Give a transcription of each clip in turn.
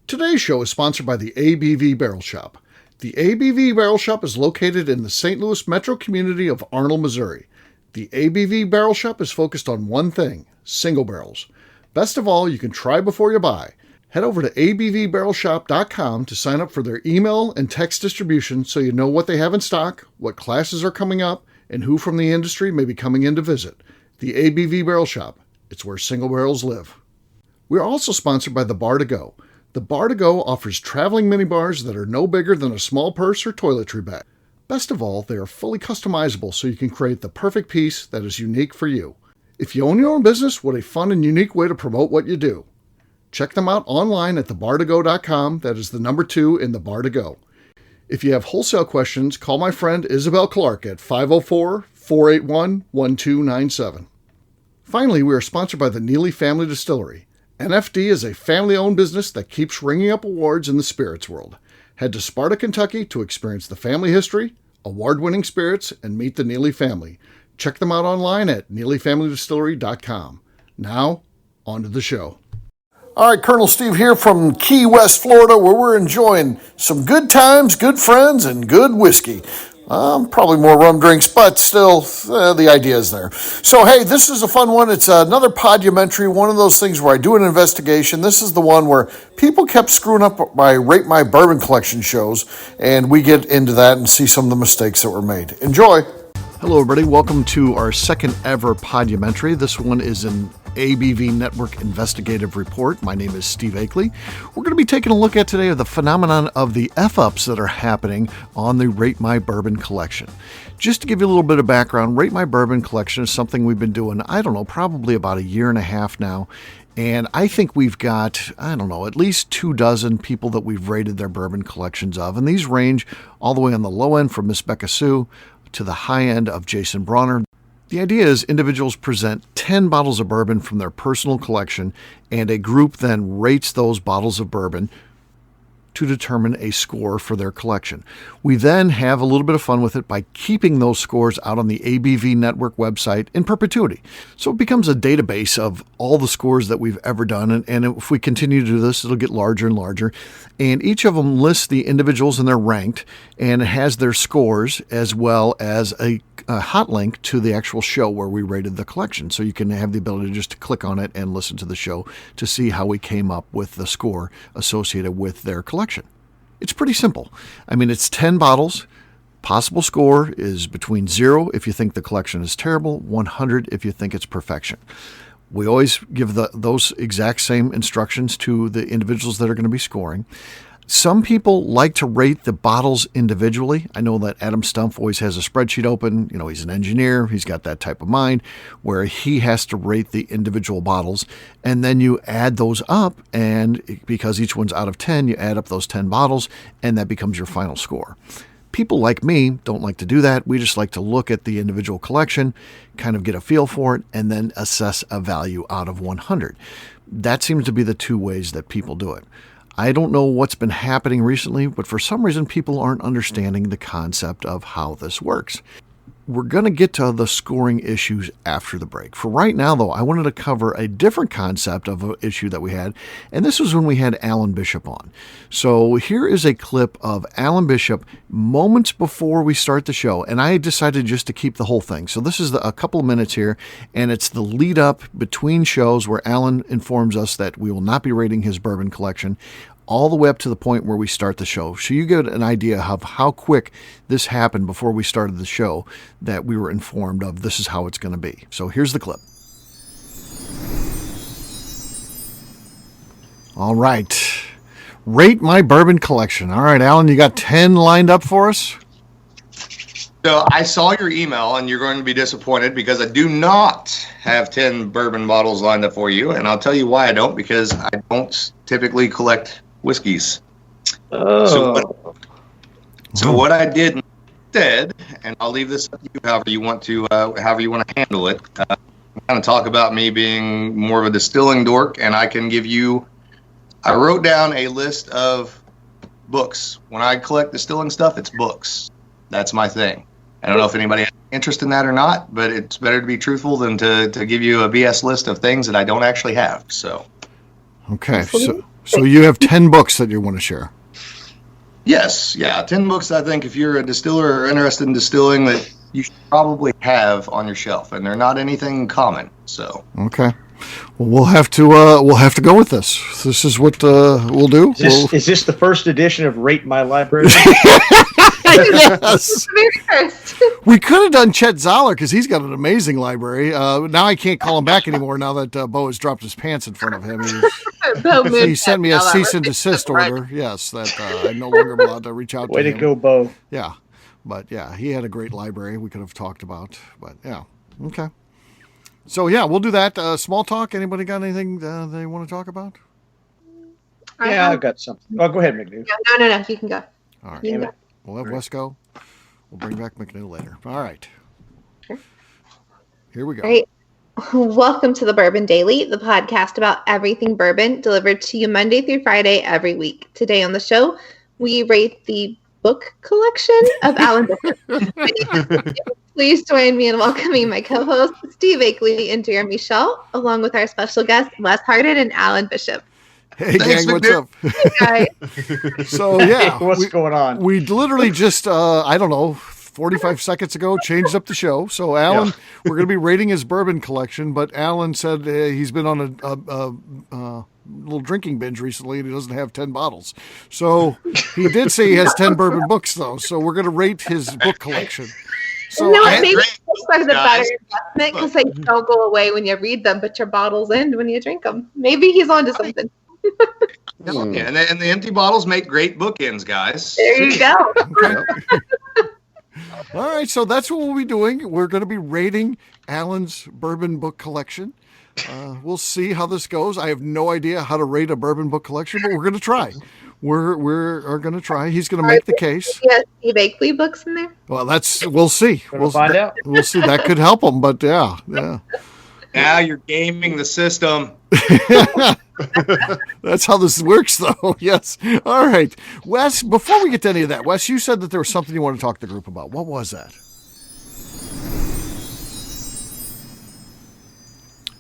Today's show is sponsored by the ABV Barrel Shop. The ABV Barrel Shop is located in the St. Louis metro community of Arnold, Missouri. The ABV Barrel Shop is focused on one thing: single barrels. Best of all, you can try before you buy. Head over to abvbarrelshop.com to sign up for their email and text distribution so you know what they have in stock, what classes are coming up, and who from the industry may be coming in to visit. The ABV Barrel Shop. It's where single barrels live. We are also sponsored by the Bar to Go. The Bar to Go offers traveling minibars that are no bigger than a small purse or toiletry bag. Best of all, they are fully customizable so you can create the perfect piece that is unique for you. If you own your own business, what a fun and unique way to promote what you do. Check them out online at thebar2go.com. That is the number 2 in the Bar to Go. If you have wholesale questions, call my friend Isabel Clark at 504-481-1297. Finally, we are sponsored by the Neely Family Distillery. NFD is a family-owned business that keeps ringing up awards in the spirits world. Head to Sparta, Kentucky to experience the family history, award-winning spirits, and meet the Neely family. Check them out online at neelyfamilydistillery.com. Now, on to the show. All right, Colonel Steve here from Key West, Florida, where we're enjoying some good times, good friends, and good whiskey. Probably more rum drinks, but still, the idea is there. So, hey, this is a fun one. It's another podumentary, one of those things where I do an investigation. This is the one where people kept screwing up my Rate My Bourbon Collection shows, and we get into that and see some of the mistakes that were made. Enjoy. Hello, everybody. Welcome to our second ever podumentary. This one is an ABV Network investigative report. My name is Steve Akeley. We're going to be taking a look at today the phenomenon of the F-ups that are happening on the Rate My Bourbon Collection. Just to give you a little bit of background, Rate My Bourbon Collection is something we've been doing, probably about a year and a half now. And I think we've got, at least 24 people that we've rated their bourbon collections of. And these range all the way on the low end from Miss Becca Sue to the high end of Jason Bronner. The idea is individuals present 10 bottles of bourbon from their personal collection, and a group then rates those bottles of bourbon to determine a score for their collection. We then have a little bit of fun with it by keeping those scores out on the ABV Network website in perpetuity. So it becomes a database of all the scores that we've ever done, and if we continue to do this, it'll get larger and larger. And each of them lists the individuals and they're ranked, and it has their scores as well as a hot link to the actual show where we rated the collection. So you can have the ability just to click on it and listen to the show to see how we came up with the score associated with their collection. It's pretty simple. It's 10 bottles. Possible score is between 0 if you think the collection is terrible, 100 if you think it's perfection. We always give those exact same instructions to the individuals that are going to be scoring. Some people like to rate the bottles individually. I know that Adam Stumpf always has a spreadsheet open. He's an engineer. He's got that type of mind where he has to rate the individual bottles. And then you add those up, and because each one's out of 10, you add up those 10 bottles, and that becomes your final score. People like me don't like to do that. We just like to look at the individual collection, kind of get a feel for it, and then assess a value out of 100. That seems to be the two ways that people do it. I don't know what's been happening recently, but for some reason people aren't understanding the concept of how this works. We're going to get to the scoring issues after the break. For right now, though, I wanted to cover a different concept of an issue that we had, and this was when we had Alan Bishop on. So here is a clip of Alan Bishop moments before we start the show, and I decided just to keep the whole thing. So this is a couple of minutes here, and it's the lead up between shows where Alan informs us that we will not be rating his bourbon collection, all the way up to the point where we start the show. So you get an idea of how quick this happened before we started the show, that we were informed of this is how it's going to be. So here's the clip. All right. Rate My Bourbon Collection. All right, Alan, you got 10 lined up for us? So I saw your email, and you're going to be disappointed because I do not have 10 bourbon bottles lined up for you. And I'll tell you why I don't, because I don't typically collect whiskeys. Oh. So what I did instead, and I'll leave this up to you however you want to handle it. I'm going to talk about me being more of a distilling dork, and I wrote down a list of books. When I collect distilling stuff, it's books. That's my thing. I don't know if anybody has interest in that or not, but it's better to be truthful than to give you a BS list of things that I don't actually have. So, okay. So you have 10 books that you want to share. Yes, yeah, 10 books. I think if you're a distiller or interested in distilling, that you should probably have on your shelf, and they're not anything common. So okay, well we'll have to go with this. This is what we'll do. Is this the first edition of Rate My Library? Yes. We could have done Chet Zoller because he's got an amazing library. Now I can't call him back anymore now that Bo has dropped his pants in front of him. He sent me a cease and desist order. Yes, that I'm no longer allowed to reach out to him. Way to go, Bo. Yeah. But yeah, he had a great library we could have talked about. But yeah, okay. So yeah, we'll do that. Small talk. Anybody got anything they want to talk about? Yeah, I've got something. Oh, go ahead, MacLeod. No. You can go. All right. We'll have Wes go. We'll bring back MacLeod later. All right. Here we go. All right. Welcome to the Bourbon Daily, the podcast about everything bourbon, delivered to you Monday through Friday every week. Today on the show, we rate the book collection of Alan Bishop. Please join me in welcoming my co-hosts, Steve Akeley and Jeremy Schell, along with our special guests, Wes Hardin and Alan Bishop. Hey, thanks, gang, what's up? Hey, guys. So, yeah. What's going on? We literally just, 45 seconds ago, changed up the show. So, Alan, we're going to be rating his bourbon collection, but Alan said he's been on a little drinking binge recently and he doesn't have 10 bottles. So, he did say he has 10 bourbon books, though. So, we're going to rate his book collection. So, Maybe books are the better investment because they don't go away when you read them, but your bottles end when you drink them. Maybe he's onto something. yeah, and the empty bottles make great bookends, guys. There you go. Okay. All right, so that's what we'll be doing. We're going to be rating Alan's bourbon book collection. We'll see how this goes. I have no idea how to rate a bourbon book collection, but we're going to try. We're going to try. He's going to make the case. Yeah, Steve Akeley books in there. Well, we'll see. We'll find out. We'll see. That could help him, but yeah. Now you're gaming the system. That's how this works, though. Yes. All right. Wes, before we get to any of that, Wes, you said that there was something you want to talk to the group about. What was that?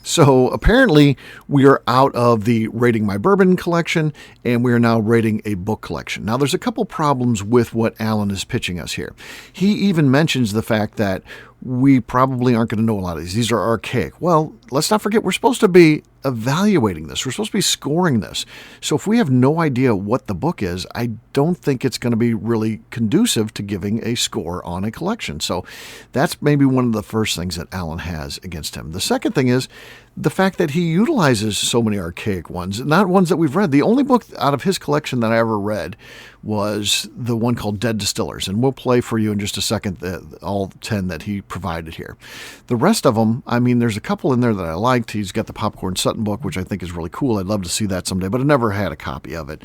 So apparently we are out of the Rating My Bourbon collection, and we are now rating a book collection. Now, there's a couple problems with what Alan is pitching us here. He even mentions the fact that we probably aren't going to know a lot of these. These are archaic. Well, let's not forget, we're supposed to be evaluating this. We're supposed to be scoring this. So if we have no idea what the book is, I don't think it's going to be really conducive to giving a score on a collection. So that's maybe one of the first things that Alan has against him. The second thing is the fact that he utilizes so many archaic ones, not ones that we've read. The only book out of his collection that I ever read was the one called Dead Distillers, and we'll play for you in just a second all 10 that he provided here. The rest of them, I mean, there's a couple in there that I liked. He's got the Popcorn Sutton book, which I think is really cool. I'd love to see that someday, but I never had a copy of it.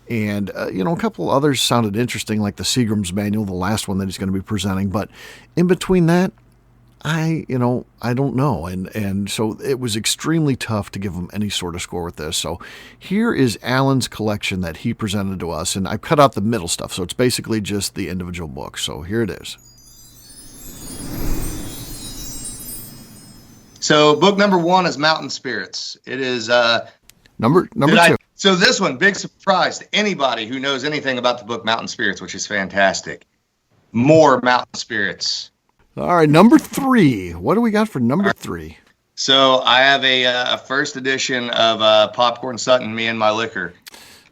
And, a couple others sounded interesting, like the Seagram's Manual, the last one that he's going to be presenting. But in between that, I don't know. And so it was extremely tough to give him any sort of score with this. So here is Alan's collection that he presented to us. And I've cut out the middle stuff. So it's basically just the individual books. So here it is. So book number 1 is Mountain Spirits. It is number 2. So this one, big surprise to anybody who knows anything about the book Mountain Spirits, which is fantastic. More Mountain Spirits. All right, number 3. What do we got for number 3? So I have a first edition of Popcorn Sutton, Me and My Liquor.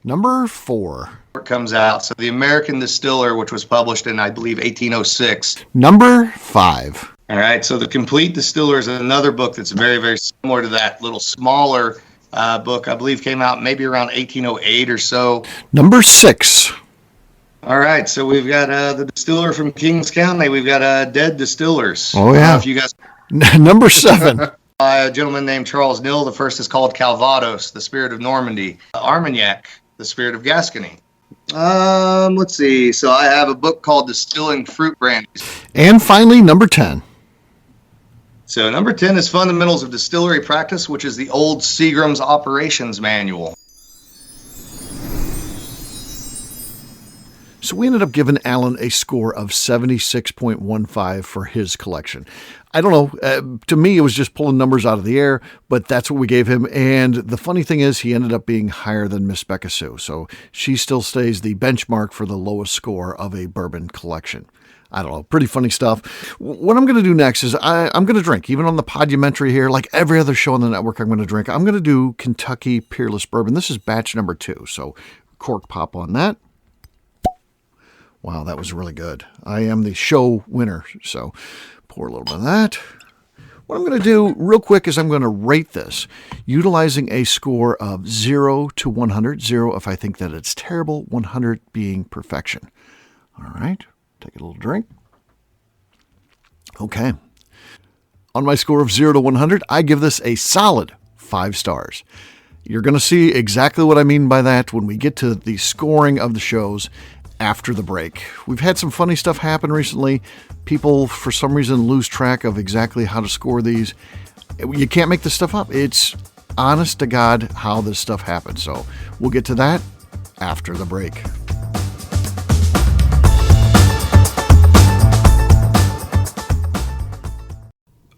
Number 4. It comes out. So the American Distiller, which was published in, I believe, 1806. Number 5. All right, so The Complete Distiller is another book that's very, very similar to that little smaller book. I believe came out maybe around 1808 or so. Number 6. All right, so we've got The Distiller from Kings County. We've got Dead Distillers. Oh, yeah. If you guys... Number 7. A gentleman named Charles Nill. The first is called Calvados, The Spirit of Normandy. Armagnac, The Spirit of Gascony. Let's see. So I have a book called Distilling Fruit Brandies. And finally, number 10. So number 10 is Fundamentals of Distillery Practice, which is the old Seagram's Operations Manual. So we ended up giving Alan a score of 76.15 for his collection. I don't know. To me, it was just pulling numbers out of the air, but that's what we gave him. And the funny thing is, he ended up being higher than Miss Becca Sue. So she still stays the benchmark for the lowest score of a bourbon collection. I don't know. Pretty funny stuff. What I'm going to do next is I'm going to drink. Even on the podumentary here, like every other show on the network, I'm going to drink. I'm going to do Kentucky Peerless Bourbon. This is batch number 2. So cork pop on that. Wow, that was really good. I am the show winner, so pour a little bit of that. What I'm going to do real quick is I'm going to rate this utilizing a score of 0 to 100. 0 if I think that it's terrible, 100 being perfection. All right, take a little drink. Okay. On my score of 0 to 100, I give this a solid 5 stars. You're going to see exactly what I mean by that when we get to the scoring of the shows after the break. We've had some funny stuff happen recently. People, for some reason, lose track of exactly how to score these. You can't make this stuff up. It's honest to God how this stuff happens. So we'll get to that after the break.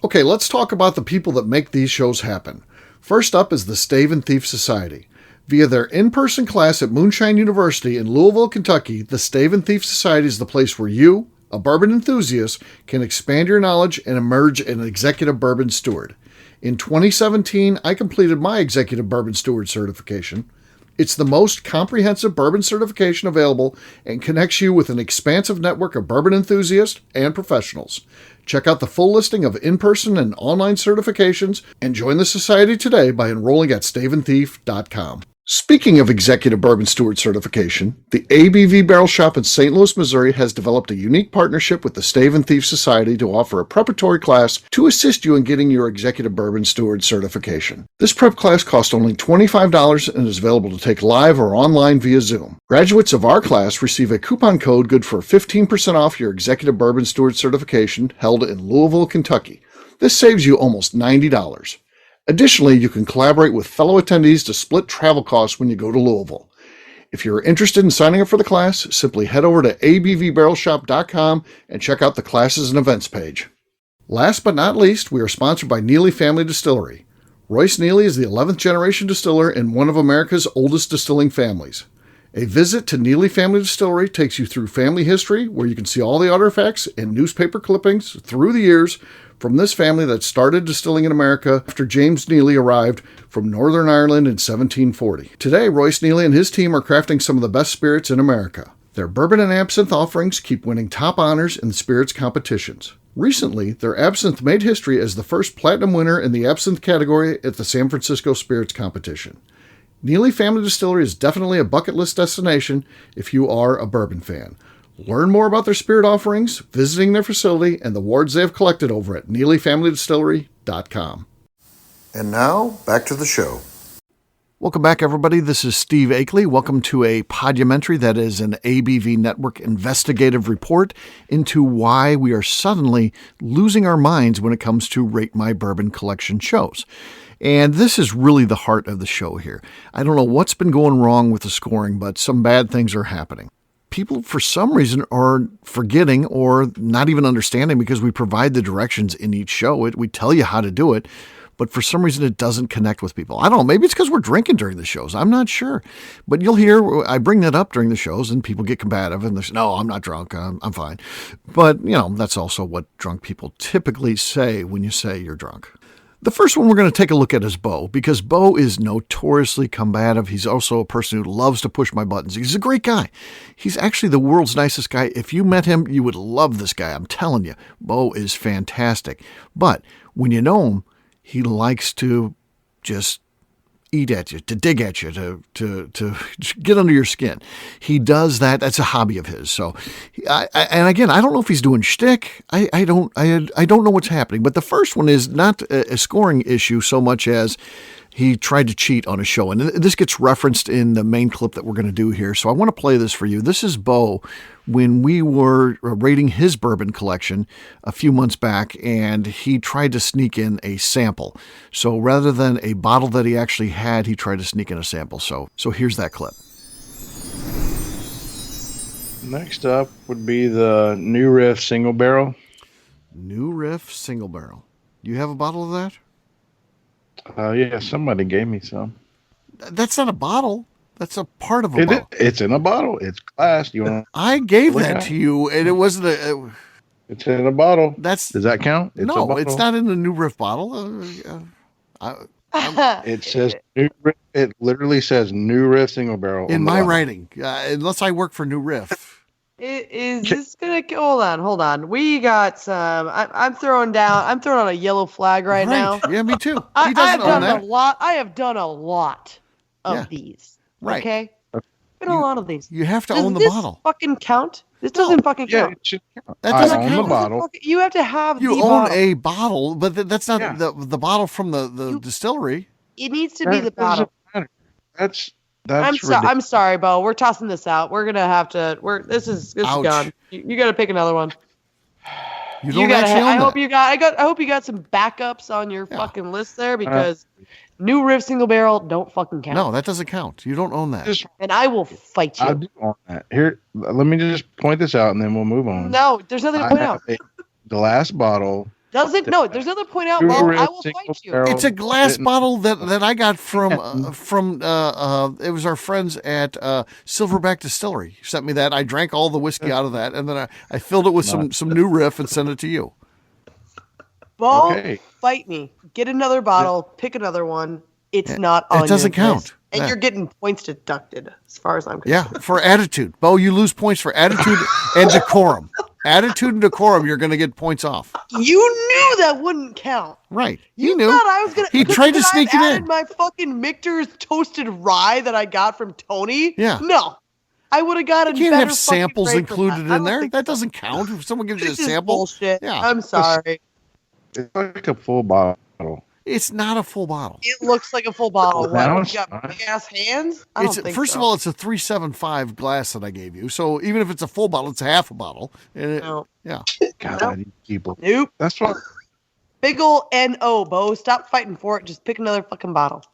Okay, let's talk about the people that make these shows happen. First up is the Stave and Thief Society. Via their in-person class at Moonshine University in Louisville, Kentucky, the Stave and Thief Society is the place where you, a bourbon enthusiast, can expand your knowledge and emerge an executive bourbon steward. In 2017, I completed my executive bourbon steward certification. It's the most comprehensive bourbon certification available and connects you with an expansive network of bourbon enthusiasts and professionals. Check out the full listing of in-person and online certifications and join the society today by enrolling at staveandthief.com. Speaking of Executive Bourbon Steward certification, the ABV Barrel Shop in St. Louis, Missouri has developed a unique partnership with the Stave and Thief Society to offer a preparatory class to assist you in getting your Executive Bourbon Steward certification. This prep class costs only $25 and is available to take live or online via Zoom. Graduates of our class receive a coupon code good for 15% off your Executive Bourbon Steward certification held in Louisville, Kentucky. This saves you almost $90. Additionally, you can collaborate with fellow attendees to split travel costs when you go to Louisville. If you're interested in signing up for the class, simply head over to abvbarrelshop.com and check out the classes and events page. Last but not least, we are sponsored by Neely Family Distillery. Royce Neely is the 11th generation distiller in one of America's oldest distilling families. A visit to Neely Family Distillery takes you through family history, where you can see all the artifacts and newspaper clippings through the years from this family that started distilling in America after James Neely arrived from Northern Ireland in 1740. Today, Royce Neely and his team are crafting some of the best spirits in America. Their bourbon and absinthe offerings keep winning top honors in spirits competitions. Recently, their absinthe made history as the first platinum winner in the absinthe category at the San Francisco Spirits Competition. Neely Family Distillery is definitely a bucket list destination if you are a bourbon fan. Learn more about their spirit offerings, visiting their facility, and the awards they have collected over at NeelyFamilyDistillery.com. And now, back to the show. Welcome back, everybody. This is Steve Akeley. Welcome to a podumentary that is an ABV Network investigative report into why we are suddenly losing our minds when it comes to Rate My Bourbon Collection shows. And this is really the heart of the show here. I don't know what's been going wrong with the scoring, but some bad things are happening. People, for some reason, are forgetting or not even understanding, because we provide the directions in each show. We tell you how to do it, but for some reason it doesn't connect with people. I don't know. Maybe it's because we're drinking during the shows. I'm not sure. But you'll hear I bring that up during the shows and people get combative and they say, no, I'm not drunk. I'm fine. But, that's also what drunk people typically say when you say you're drunk. The first one we're going to take a look at is Bo, because Bo is notoriously combative. He's also a person who loves to push my buttons. He's a great guy. He's actually the world's nicest guy. If you met him, you would love this guy. I'm telling you, Bo is fantastic. But when you know him, he likes to just eat at you, to dig at you, to get under your skin. He does that. That's a hobby of his. So, and again, I don't know if he's doing shtick. I don't know what's happening. But the first one is not a scoring issue so much as he tried to cheat on a show. And this gets referenced in the main clip that we're going to do here. So I want to play this for you. This is Bo when we were rating his bourbon collection a few months back, and he tried to sneak in a sample. So rather than a bottle that he actually had, he tried to sneak in a sample. So here's that clip. Next up would be the New Riff Single Barrel. New Riff Single Barrel. You have a bottle of that? Yeah, somebody gave me some. That's not a bottle. That's a part of a bottle. It's in a bottle. It's glass. You want? I gave that to you, and it wasn't a. It's in a bottle. Does that count? No, it's not in the New Riff bottle. It says New Riff. It literally says New Riff Single Barrel in my writing, unless I work for New Riff. Is this gonna hold on? We got some. I'm throwing out a yellow flag right now. Yeah, me too. I have done a lot. I have done a lot of these. Right. Okay. Been a lot of these. You have to own the bottle. Fucking count. This doesn't fucking count. It should count. That doesn't count. count. The bottle. You have to have. You the own bottle. a bottle, but that's not the bottle from the distillery. It needs to be the bottle. That's I'm sorry, Bo. We're tossing this out. We're gonna have to. This is gone. You got to pick another one. You don't actually own I that. hope you got some backups on your fucking list there, because New Riff Single Barrel don't fucking count. No, that doesn't count. You don't own that. And I will fight you. I do own that. Here, let me just point this out, and then we'll move on. No, there's nothing to point out. Glass bottle. There's nothing to point out, Bo. I will fight you. It's a glass bottle that I got from it was our friends at Silverback Distillery. You sent me that. I drank all the whiskey out of that, and then I filled it with some New Riff and sent it to you. Bo, fight me. Get another bottle. Pick another one. It's not on. It doesn't your count. list. And you're getting points deducted, as far as I'm concerned. Yeah, for attitude. Bo, you lose points for attitude and decorum. Attitude and decorum, you're going to get points off. You knew that wouldn't count. Right. You knew. Thought I was gonna. He tried to sneak it in. Added my fucking Michter's toasted rye that I got from Tony. Yeah. No, I would have got. You can't have samples included in there. That doesn't count. If someone gives you a sample, bullshit. Yeah. I'm sorry. It's like a full bottle. It's not a full bottle. It looks like a full bottle. No, What? You got big ass hands? I don't think First so. of all, it's a 375 glass that I gave you. So even if it's a full bottle, it's a half a bottle. No. Yeah. God, these people. Nope. That's what. Big ol' N-O, Bo. Stop fighting for it. Just pick another fucking bottle.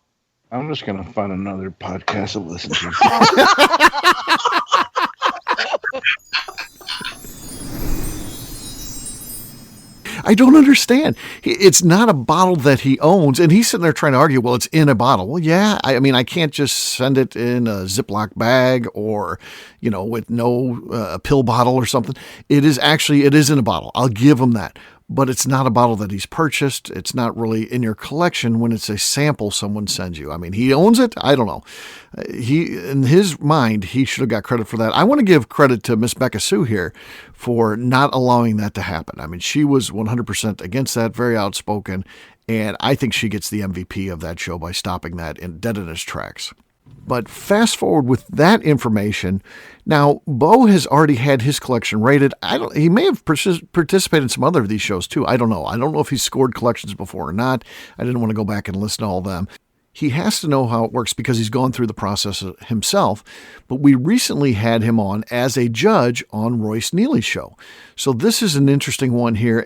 I'm just gonna find another podcast to listen to. I don't understand. It's not a bottle that he owns, and he's sitting there trying to argue, well, it's in a bottle. Well, yeah, I mean, I can't just send it in a Ziploc bag or, with no pill bottle or something. It is in a bottle. I'll give him that. But it's not a bottle that he's purchased. It's not really in your collection when it's a sample someone sends you. I mean, he owns it. I don't know. In his mind, he should have got credit for that. I want to give credit to Miss Becca Sue here for not allowing that to happen. I mean, she was 100% against that, very outspoken. And I think she gets the MVP of that show by stopping that dead in its tracks. But fast forward with that information. Now, Bo has already had his collection rated. He may have participated in some other of these shows too. I don't know. I don't know if he's scored collections before or not. I didn't want to go back and listen to all of them. He has to know how it works because he's gone through the process himself. But we recently had him on as a judge on Royce Neely's show. So this is an interesting one here.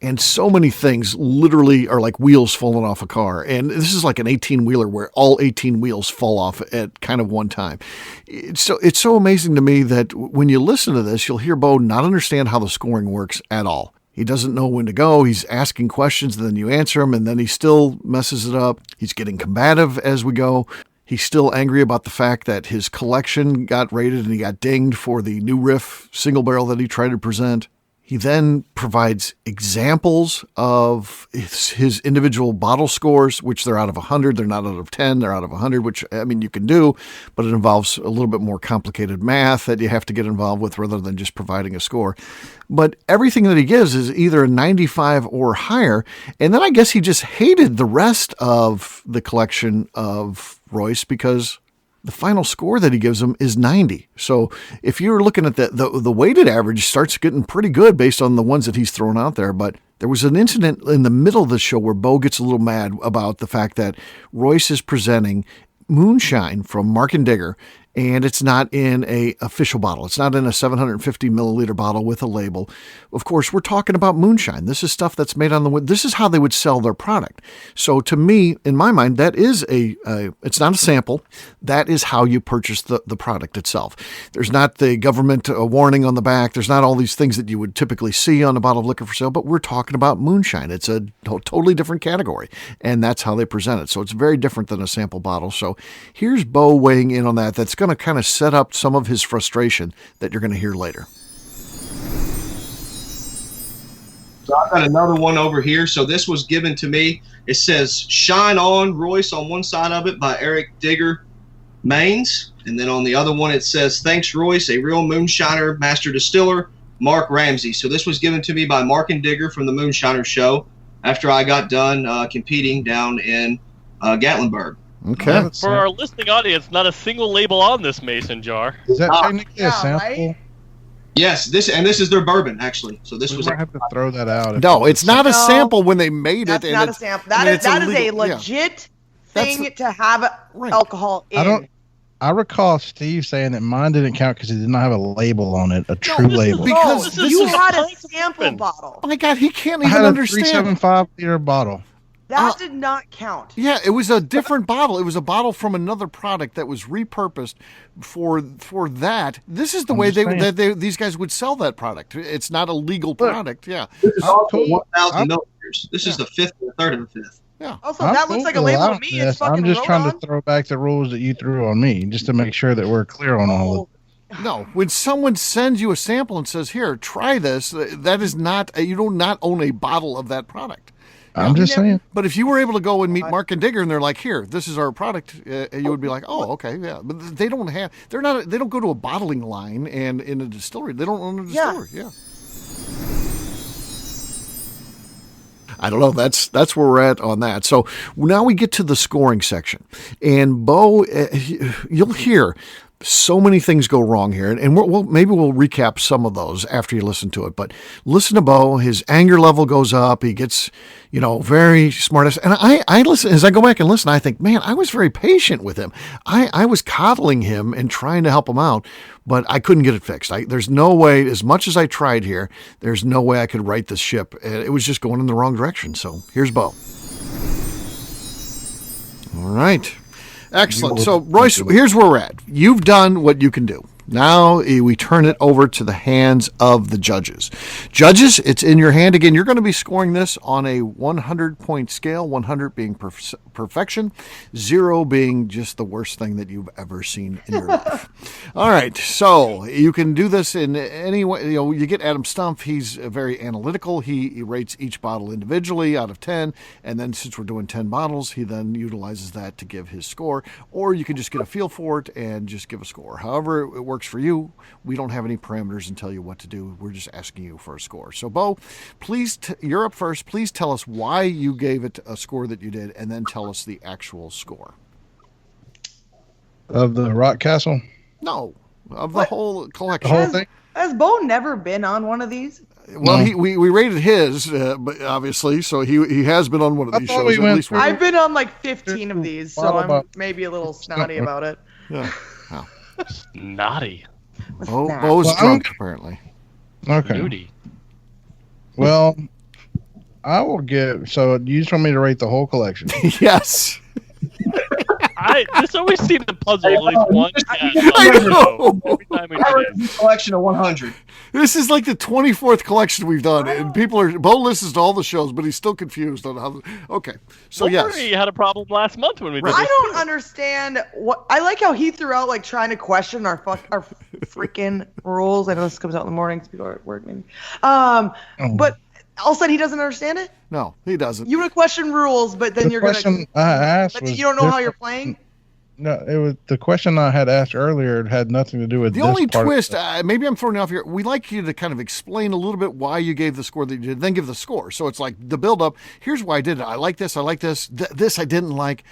And so many things literally are like wheels falling off a car. And this is like an 18-wheeler where all 18 wheels fall off at kind of one time. It's so amazing to me that when you listen to this, you'll hear Bo not understand how the scoring works at all. He doesn't know when to go. He's asking questions, and then you answer him, and then he still messes it up. He's getting combative as we go. He's still angry about the fact that his collection got rated and he got dinged for the New Riff single barrel that he tried to present. He then provides examples of his individual bottle scores, which they're out of 100. They're not out of 10. They're out of 100, which, I mean, you can do, but it involves a little bit more complicated math that you have to get involved with rather than just providing a score. But everything that he gives is either a 95 or higher. And then I guess he just hated the rest of the collection of Royce because the final score that he gives them is 90. So if you're looking at the weighted average starts getting pretty good based on the ones that he's thrown out there. But there was an incident in the middle of the show where Bo gets a little mad about the fact that Royce is presenting moonshine from Mark and Digger and it's not in a official bottle. It's not in a 750 milliliter bottle with a label. Of course, we're talking about moonshine. This is stuff that's made on the wood. This is how they would sell their product. So to me, in my mind, that is it's not a sample. That is how you purchase the product itself. There's not the government warning on the back. There's not all these things that you would typically see on a bottle of liquor for sale, but we're talking about moonshine. It's a totally different category, and that's how they present it. So it's very different than a sample bottle. So here's Bo weighing in on that. That's going to kind of set up some of his frustration that you're going to hear later. So I've got another one over here. So this was given to me. It says Shine On Royce on one side of it by Eric Digger Maines. And then on the other one, it says Thanks Royce, a real moonshiner, master distiller, Mark Ramsey. So this was given to me by Mark and Digger from the Moonshiner Show after I got done competing down in Gatlinburg. Okay. For our listening audience, not a single label on this mason jar. Is that technically a sample? Right? Yes, this is their bourbon actually. So this We was might have to throw that out. No, it's not a sample when they made it. That's not a sample. That is a legit thing to have alcohol in. I recall Steve saying that mine didn't count because it did not have a label on it, a true label. Because you had a sample bottle. Oh my God, he can't even I had understand. a 375 liter bottle. That did not count. Yeah, it was a different bottle. It was a bottle from another product that was repurposed for that. This is the way these guys would sell that product. It's not a legal product. Yeah. This is also 1,000 milliliters. This is the fifth and the third of the fifth. Yeah. Also, that looks like a label to me. It's fucking I'm just trying Rodon. to throw back the rules that you threw on me, just to make sure that we're clear on all of it. No, when someone sends you a sample and says, "Here, try this," that is not you do not own a bottle of that product. I'm just saying. But if you were able to go and meet Mark and Digger and they're like, "Here, this is our product," you would be like, "Oh, okay, yeah." But they don't go to a bottling line and in a distillery. They don't own a distillery. Yeah. I don't know. That's where we're at on that. So now we get to the scoring section, and Bo, you'll hear so many things go wrong here, and maybe we'll recap some of those after you listen to it. But listen to Bo; his anger level goes up. He gets, very smart. And I listen as I go back and listen. I think, man, I was very patient with him. I was coddling him and trying to help him out, but I couldn't get it fixed. There's no way, as much as I tried here, there's no way I could right this ship. It was just going in the wrong direction. So here's Bo. All right. Excellent. So, Royce, here's where we're at. You've done what you can do. Now we turn it over to the hands of the judges. Judges, it's in your hand again. You're going to be scoring this on a 100-point scale, 100 being perfection, 0 being just the worst thing that you've ever seen in your life. All right, so you can do this in any way. You get Adam Stumpf. He's very analytical. He rates each bottle individually out of 10, and then since we're doing 10 bottles, he then utilizes that to give his score. Or you can just get a feel for it and just give a score. However it works for you. We don't have any parameters and tell you what to do. We're just asking you for a score. So, Bo, please, you're up first. Please tell us why you gave it a score that you did, and then tell us the actual score. Of the Rock Castle? No, of the whole collection. The whole thing? Has Bo never been on one of these? Well, we rated his, but obviously, so he has been on one of these shows. At least I've been on like 15 of these, so I'm maybe a little snotty about it. Yeah. Snotty. Bo's drunk, apparently. Okay. Nudie. Well, I will give. So you just want me to rate the whole collection? Yes. This always seemed to puzzle at least one cat. I know. Every time we I do rated this collection of 100. This is like the 24th collection we've done, and Bo listens to all the shows, but he's still confused on how. Okay, so yes, you had a problem last month when we did. I don't understand what. I like how he threw out like trying to question our freaking rules. I know this comes out in the mornings. People are at work, maybe. But all of a sudden he doesn't understand it. No, he doesn't. You would question rules, but then The you're question gonna. I asked But was you don't know how different. you're playing. No, it was the question I had asked earlier had nothing to do with The this only part. twist, maybe I'm throwing you off here. We like you to kind of explain a little bit why you gave the score that you did, then give the score. So it's like the build up. Here's why I did it. I like this. I like this. This I didn't like.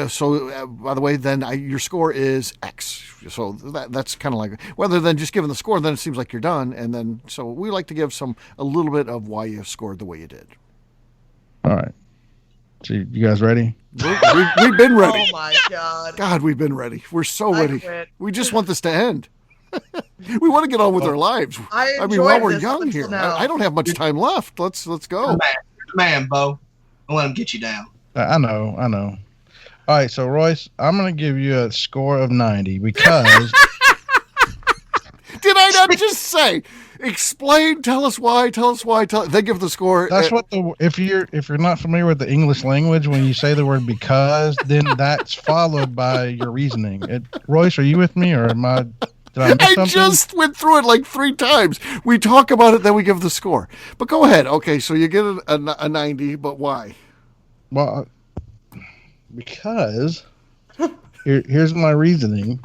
So by the way, then your score is X. So that's kind of like rather than just giving the score, then it seems like you're done. And then so we like to give a little bit of why you scored the way you did. All right. So you guys ready? We've been ready. Oh my God. God, we've been ready. We're so I ready. quit. We just want this to end. We want to get on with our lives. I mean, while enjoyed we're this up young until here, now. I don't have much time left. Let's go. You're the man, Bo. Don't let him get you down. I know. All right, so Royce, I'm going to give you a score of 90 because Did I not just say? Explain. Tell us why. They give the score. that's what if you're not familiar with the English language, when you say the word because, then that's followed by your reasoning. Royce, are you with me, or am I? Did I miss I something? just went through it like 3 times. We talk about it, then we give the score. But go ahead. Okay, so you get a 90, but why? Well, because here's my reasoning.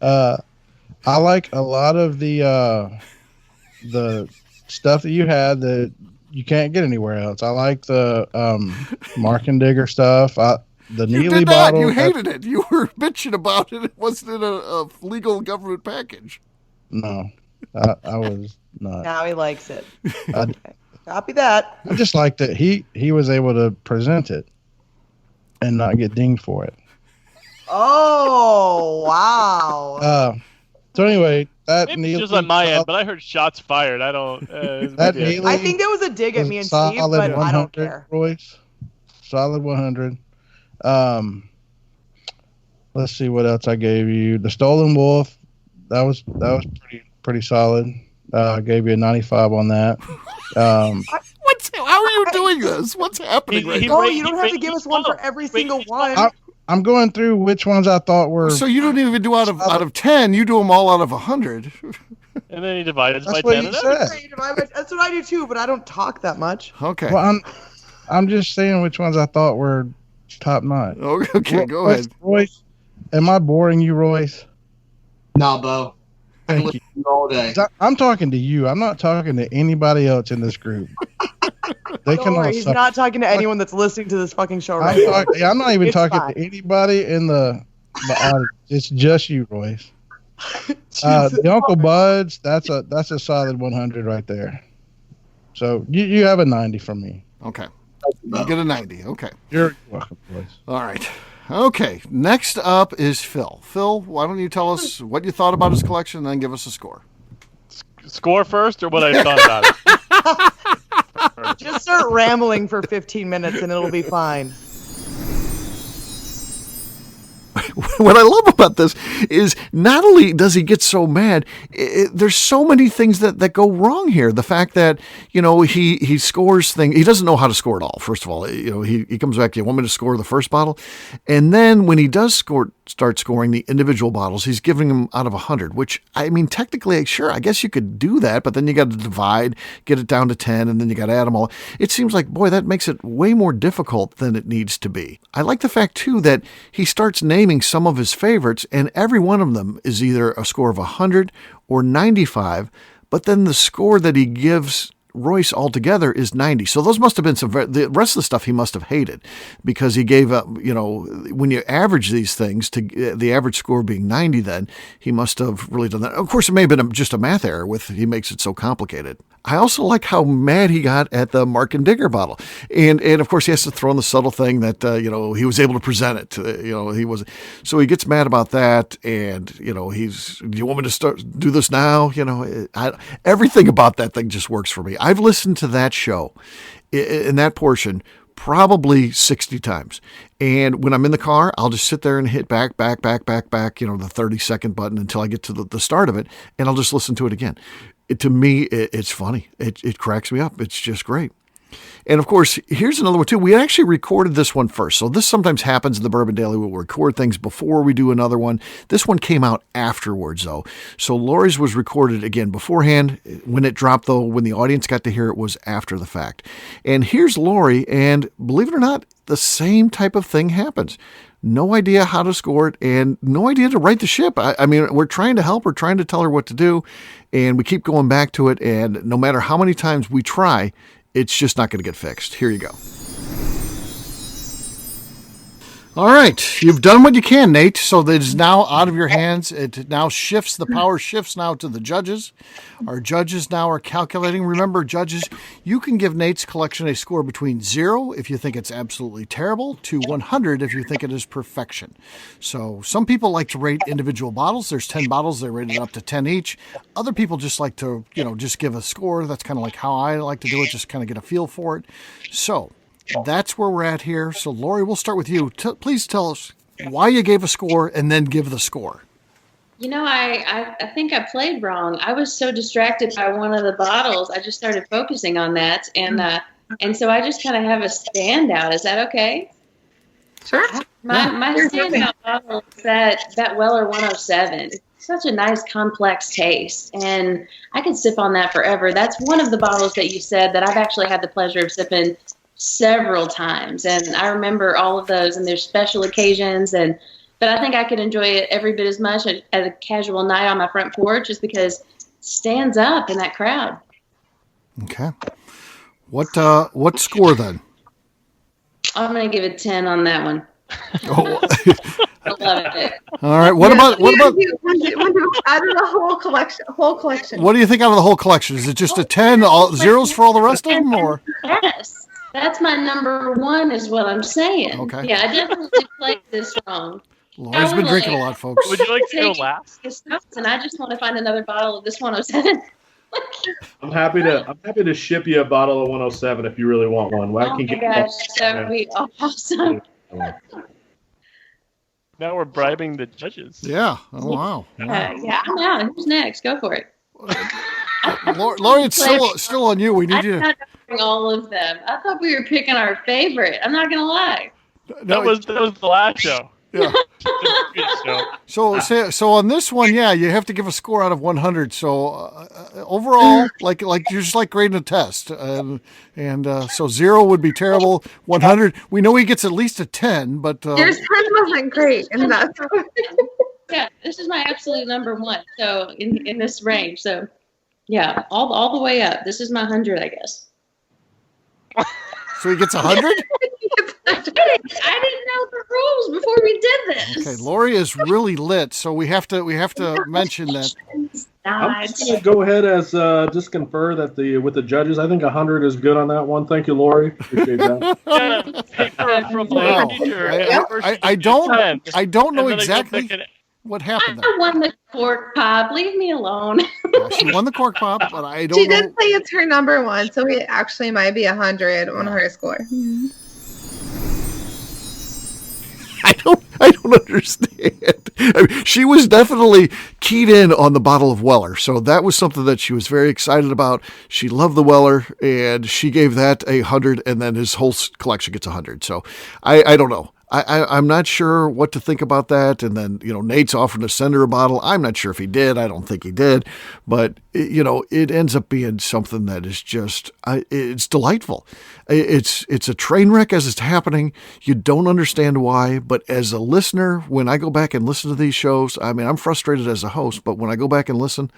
I like a lot of the stuff that you had that you can't get anywhere else. I like the Mark and Digger stuff. The You Neely did not. bottle. You hated it. You were bitching about it. It wasn't in a legal government package. No, I was not. Now he likes it. I, Okay. Copy that. I just like that he was able to present it and not get dinged for it. Oh, wow. So anyway, that Maybe Neely it's just on my bottle- end, but I heard shots fired. I don't. that maybe Neely I think that was a dig at me and Steve, solid but I don't care. Royce, solid 100. Let's see what else I gave you. The Stolen Wolf, that was pretty solid. I gave you a 95 on that. How are you doing this? What's happening right now? Oh, you don't have to give us one for every single one. I'm going through which ones I thought were. So you don't even do out of 10. You do them all out of 100. And then he divided That's by what 10. you and said. That's what I do too, but I don't talk that much. Okay. Well, I'm just saying which ones I thought were top notch. Okay, go ahead. Royce, am I boring you, Royce? Nah, Bo. I can Thank you. listen to you all day. I'm talking to you. I'm not talking to anybody else in this group. They Don't can worry, all he's suck. not talking to anyone that's listening to this fucking show right now. I'm not even It's talking fine. to anybody in the audience. It's just you, Royce. The Uncle Buds, that's a solid 100 right there. So you have a 90 from me. Okay. You get a 90. Okay. You're welcome, Royce. All right. Okay. Next up is Phil. Phil, why don't you tell us what you thought about his collection and then give us a score? Score first, or what I thought about it? Just start rambling for 15 minutes and it'll be fine. What I love about this is not only does he get so mad, there's so many things that go wrong here. The fact that, he scores things, he doesn't know how to score it all. First of all, he comes back, you want me to score the first bottle? And then when he does start scoring the individual bottles, he's giving them out of 100, which, I mean, technically, sure, I guess you could do that, but then you got to divide, get it down to 10, and then you got to add them all. It seems like, boy, that makes it way more difficult than it needs to be. I like the fact, too, that he starts naming some of his favorites, and every one of them is either a score of 100 or 95, but then the score that he gives Royce altogether is 90. So those must have been the rest of the stuff he must have hated, because he gave up, when you average these things to the average score being 90, then he must have really done that. Of course, it may have been just a math error he makes it so complicated. I also like how mad he got at the Mark and Digger bottle. And of course he has to throw in the subtle thing that, he was able to present it to, so he gets mad about that. And, do you want me to do this now? Everything about that thing just works for me. I've listened to that show in that portion probably 60 times. And when I'm in the car, I'll just sit there and hit back, the 30-second button until I get to the start of it. And I'll just listen to it again. To me, it's funny. It cracks me up. It's just great. And of course, here's another one too. We actually recorded this one first. So this sometimes happens in the Bourbon Daily. We'll record things before we do another one. This one came out afterwards though. So Lori's was recorded again beforehand. When it dropped though, when the audience got to hear it, was after the fact. And here's Lori, and believe it or not, the same type of thing happens. No idea how to score it and no idea to right the ship. I mean, we're trying to help. We're trying to tell her what to do, and we keep going back to it. And no matter how many times we try, it's just not going to get fixed. Here you go. All right, you've done what you can, Nate. So it is now out of your hands. It now shifts. The power shifts now to the judges. Our judges now are calculating. Remember, judges, you can give Nate's collection a score between 0 if you think it's absolutely terrible to 100 if you think it is perfection. So some people like to rate individual bottles. There's 10 bottles. They rate it up to 10 each. Other people just like to, just give a score. That's kind of like how I like to do it, just kind of get a feel for it. So that's where we're at here. So, Lori, we'll start with you. Please tell us why you gave a score and then give the score. I think I played wrong. I was so distracted by one of the bottles. I just started focusing on that. And so I just kind of have a standout. Is that okay? Sure. My standout bottle is that Weller 107. Such a nice, complex taste. And I could sip on that forever. That's one of the bottles that you said that I've actually had the pleasure of sipping several times, and I remember all of those, and there's special occasions, but I think I could enjoy it every bit as much as a casual night on my front porch, just because it stands up in that crowd. Okay, what score then? I'm gonna give it 10 on that one. Oh. I love it. All right. What about out of the whole collection? What do you think out of the whole collection? Is it just a 10, all zeros for all the rest of them, or? Yes, that's my number one, is what I'm saying. Okay. Yeah, I definitely played this wrong. Lori's been drinking a lot, folks. Would you like to go last? And I just want to find another bottle of this 107. I'm happy to ship you a bottle of 107 if you really want one. Oh my gosh, that would be awesome. Now we're bribing the judges. Yeah. Oh, wow. Yeah, I'm out. Who's next? Go for it. Lori, it's still on you. We need you. I'm not knowing all of them. I thought we were picking our favorite. I'm not gonna lie. That was the last show. Yeah. So on this one, yeah, you have to give a score out of 100. So overall, like you're just like grading a test, and so 0 would be terrible. 100, we know he gets at least a 10, but Yours wasn't great, and that's yeah. This is my absolute number one. So in this range, so yeah, all the way up. This is my 100, I guess. So he gets 100? I didn't know the rules before we did this. Okay, Lori is really lit, so we have to mention that. I'm just going to go ahead as just confer that with the judges, I think 100 is good on that one. Thank you, Lori. Appreciate that. I don't know exactly what happened there. I won the cork pop. Leave me alone. Yeah, she won the cork pop, but I don't know. She did say it's her number one, so it actually might be 100 on her score. I don't understand. I mean, she was definitely keyed in on the bottle of Weller, so that was something that she was very excited about. She loved the Weller, and she gave that 100, and then his whole collection gets 100. So I don't know. I'm not sure what to think about that. And then, Nate's offering to send her a bottle. I'm not sure if he did. I don't think he did. But, it ends up being something that is just, it's delightful. It's a train wreck as it's happening. You don't understand why. But as a listener, when I go back and listen to these shows, I mean, I'm frustrated as a host, but when I go back and listen,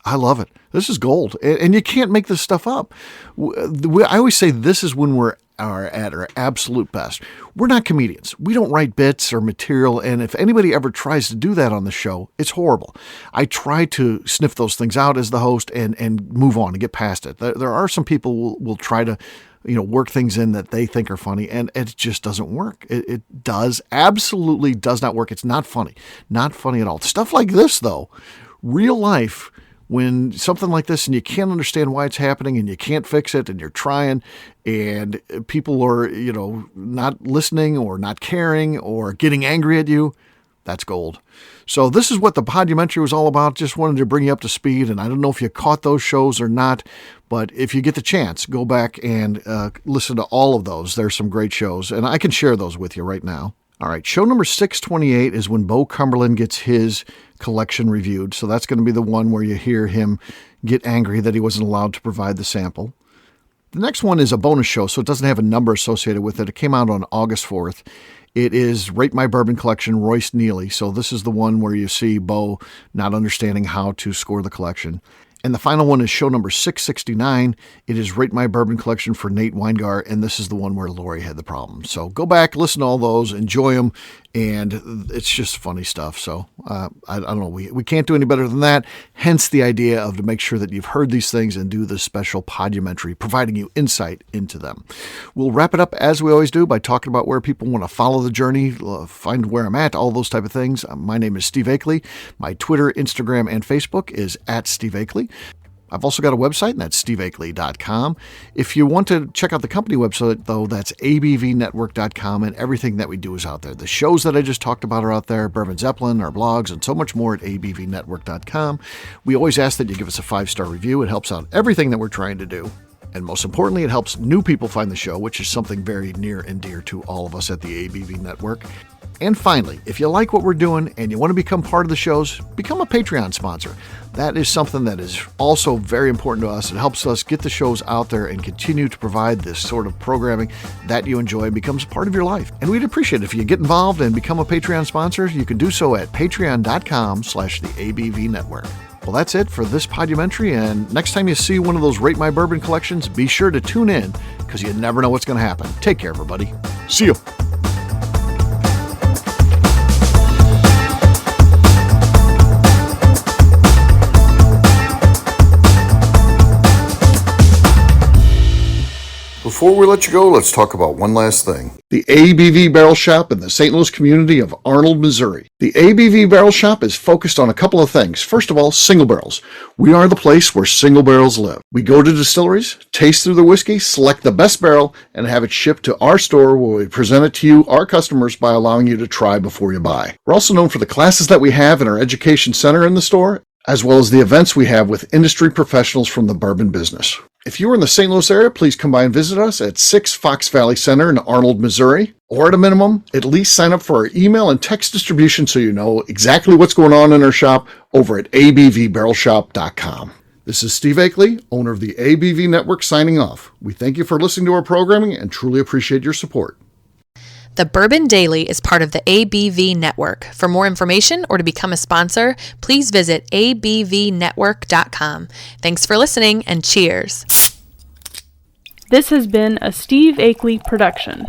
I love it. This is gold. And you can't make this stuff up. I always say this is when we're at our absolute best. We're not comedians. We don't write bits or material, and if anybody ever tries to do that on the show, it's horrible. I try to sniff those things out as the host and move on and get past it. There are some people who will try to work things in that they think are funny, and it just doesn't work. It absolutely does not work. It's not funny. Not funny at all. Stuff like this, though, real life, when something like this and you can't understand why it's happening and you can't fix it and you're trying and people are, not listening or not caring or getting angry at you, that's gold. So this is what the podumentary was all about. Just wanted to bring you up to speed. And I don't know if you caught those shows or not, but if you get the chance, go back and listen to all of those. There's some great shows and I can share those with you right now. All right, show number 628 is when Bo Cumberland gets his collection reviewed. So that's going to be the one where you hear him get angry that he wasn't allowed to provide the sample. The next one is a bonus show, so it doesn't have a number associated with it. It came out on August 4th. It is Rate My Bourbon Collection, Royce Neely. So this is the one where you see Bo not understanding how to score the collection. And the final one is show number 669. It is Rate My Bourbon Collection for Nate Weingart, and this is the one where Lori had the problem. So go back, listen to all those, enjoy them, and it's just funny stuff. So I don't know, we can't do any better than that. Hence the idea of to make sure that you've heard these things and do this special podumentary, providing you insight into them. We'll wrap it up as we always do by talking about where people want to follow the journey, find where I'm at, all those type of things. My name is Steve Akeley. My Twitter, Instagram, and Facebook is @Steve Akeley. I've also got a website, and that's steveakeley.com. If you want to check out the company website, though, that's abvnetwork.com, and everything that we do is out there. The shows that I just talked about are out there, Bourbon Zeppelin, our blogs, and so much more at abvnetwork.com. We always ask that you give us a 5-star review. It helps out everything that we're trying to do. And most importantly, it helps new people find the show, which is something very near and dear to all of us at the ABV Network. And finally, if you like what we're doing and you want to become part of the shows, become a Patreon sponsor. That is something that is also very important to us. It helps us get the shows out there and continue to provide this sort of programming that you enjoy and becomes part of your life. And we'd appreciate it if you get involved and become a Patreon sponsor. You can do so at patreon.com/the ABV Network. Well, that's it for this podumentary, and next time you see one of those Rate My Bourbon collections, be sure to tune in, because you never know what's going to happen. Take care, everybody. See you. Before we let you go, let's talk about one last thing. The ABV Barrel Shop in the St. Louis community of Arnold, Missouri. The ABV Barrel Shop is focused on a couple of things. First of all, single barrels. We are the place where single barrels live. We go to distilleries, taste through the whiskey, select the best barrel, and have it shipped to our store where we present it to you, our customers, by allowing you to try before you buy. We're also known for the classes that we have in our education center in the store, as well as the events we have with industry professionals from the bourbon business. If you are in the St. Louis area, please come by and visit us at 6 Fox Valley Center in Arnold, Missouri. Or at a minimum, at least sign up for our email and text distribution so you know exactly what's going on in our shop over at abvbarrelshop.com. This is Steve Akeley, owner of the ABV Network, signing off. We thank you for listening to our programming and truly appreciate your support. The Bourbon Daily is part of the ABV Network. For more information or to become a sponsor, please visit abvnetwork.com. Thanks for listening, and cheers. This has been a Steve Akeley production.